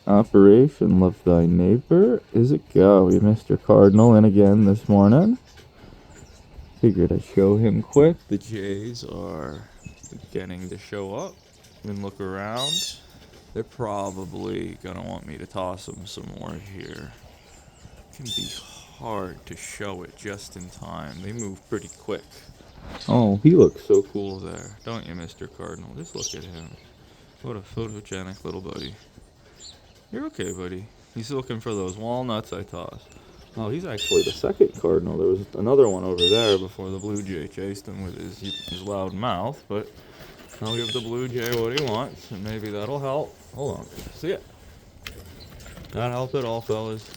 Operation Love Thy Neighbor. Is it go? We missed your Cardinal in again this morning. Figured I'd show him quick. The Jays are beginning to show up and look around. They're probably gonna want me to toss them some more here. It can be hard to show it just in time. They move pretty quick. Oh, he looks so cool there, don't you, Mr. Cardinal? Just look at him. What a photogenic little buddy. You're okay, buddy. He's looking for those walnuts I tossed. Oh, he's actually the second Cardinal. There was another one over there before the Blue Jay chased him with his loud mouth, but I'll give the Blue Jay what he wants, and maybe that'll help. Hold on. See it? That help at all, fellas?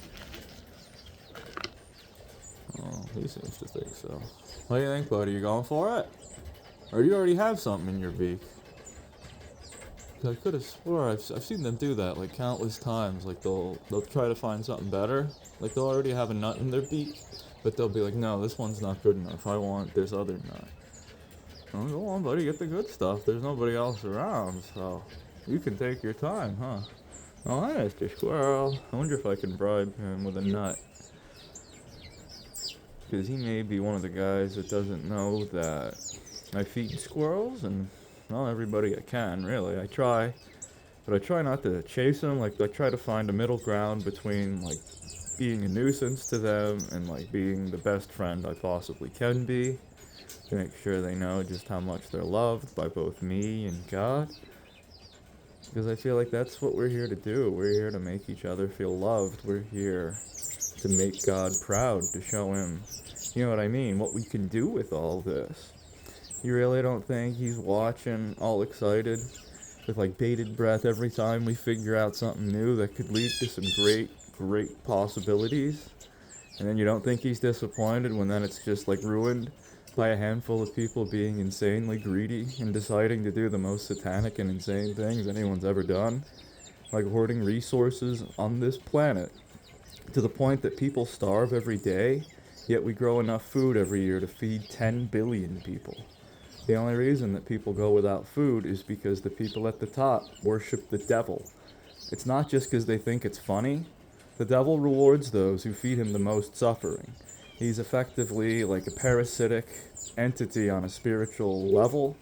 Oh, he seems to think so. What do you think, buddy? You going for it? Or do you already have something in your beak? I could have swore I've seen them do that like countless times. Like they'll try to find something better. Like they'll already have a nut in their beak, but they'll be like, no, this one's not good enough. I want this other nut. Oh, go on, buddy, get the good stuff. There's nobody else around, so you can take your time, huh? Oh, hi, Mr. Squirrel. I wonder if I can bribe him with a nut. Because he may be one of the guys that doesn't know that I feed squirrels, and well, everybody I can, really. I try, but I try not to chase them. Like, I try to find a middle ground between, like, being a nuisance to them and, like, being the best friend I possibly can be, to make sure they know just how much they're loved by both me and God. Because I feel like that's what we're here to do. We're here to make each other feel loved. We're here to make God proud, to show him, you know what I mean, what we can do with all this. You really don't think he's watching all excited with like bated breath every time we figure out something new that could lead to some great possibilities? And then you don't think he's disappointed when then it's just like ruined by a handful of people being insanely greedy and deciding to do the most satanic and insane things anyone's ever done? Like hoarding resources on this planet to the point that people starve every day, yet we grow enough food every year to feed 10 billion people. The only reason that people go without food is because the people at the top worship the devil. It's not just because they think it's funny. The devil rewards those who feed him the most suffering. He's effectively like a parasitic entity on a spiritual level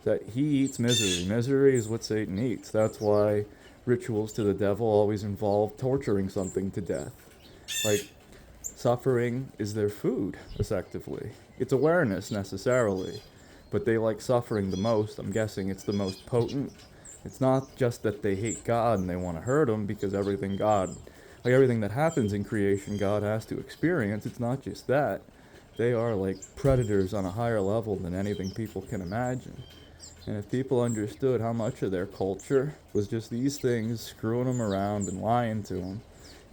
that he eats misery. Misery is what Satan eats. That's why rituals to the devil always involve torturing something to death. Like, suffering is their food, effectively. It's awareness, necessarily. But they like suffering the most. I'm guessing it's the most potent. It's not just that they hate God and they want to hurt him, because everything that happens in creation, God has to experience. It's not just that. They are like predators on a higher level than anything people can imagine. And if people understood how much of their culture was just these things screwing them around and lying to them,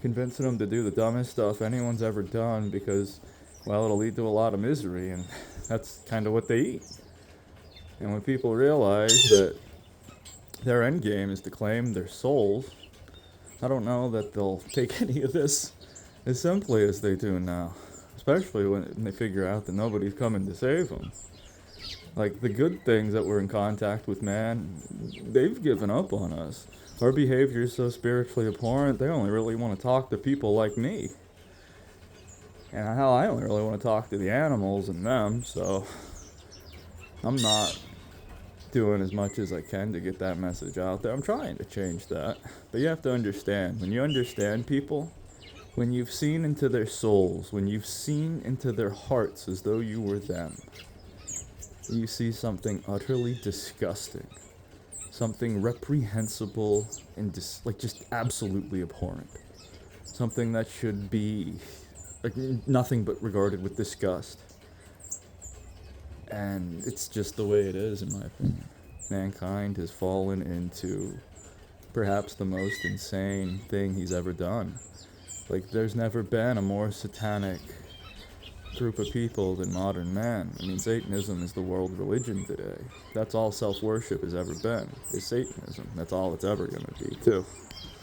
convincing them to do the dumbest stuff anyone's ever done because, well, it'll lead to a lot of misery, and that's kind of what they eat. And when people realize that their end game is to claim their souls, I don't know that they'll take any of this as simply as they do now. Especially when they figure out that nobody's coming to save them. Like, the good things that we're in contact with, man, they've given up on us. Our behavior is so spiritually abhorrent, they only really want to talk to people like me. And hell, I only really want to talk to the animals and them, so I'm not doing as much as I can to get that message out there. I'm trying to change that. But you have to understand, when you understand people, when you've seen into their souls, when you've seen into their hearts as though you were them, you see something utterly disgusting, something reprehensible and just absolutely abhorrent, something that should be like nothing but regarded with disgust. And it's just the way it is, in my opinion. Mankind has fallen into perhaps the most insane thing he's ever done. Like, there's never been a more satanic group of people than modern man. I mean, Satanism is the world religion today. That's all self-worship has ever been, is Satanism. That's all it's ever going to be, too.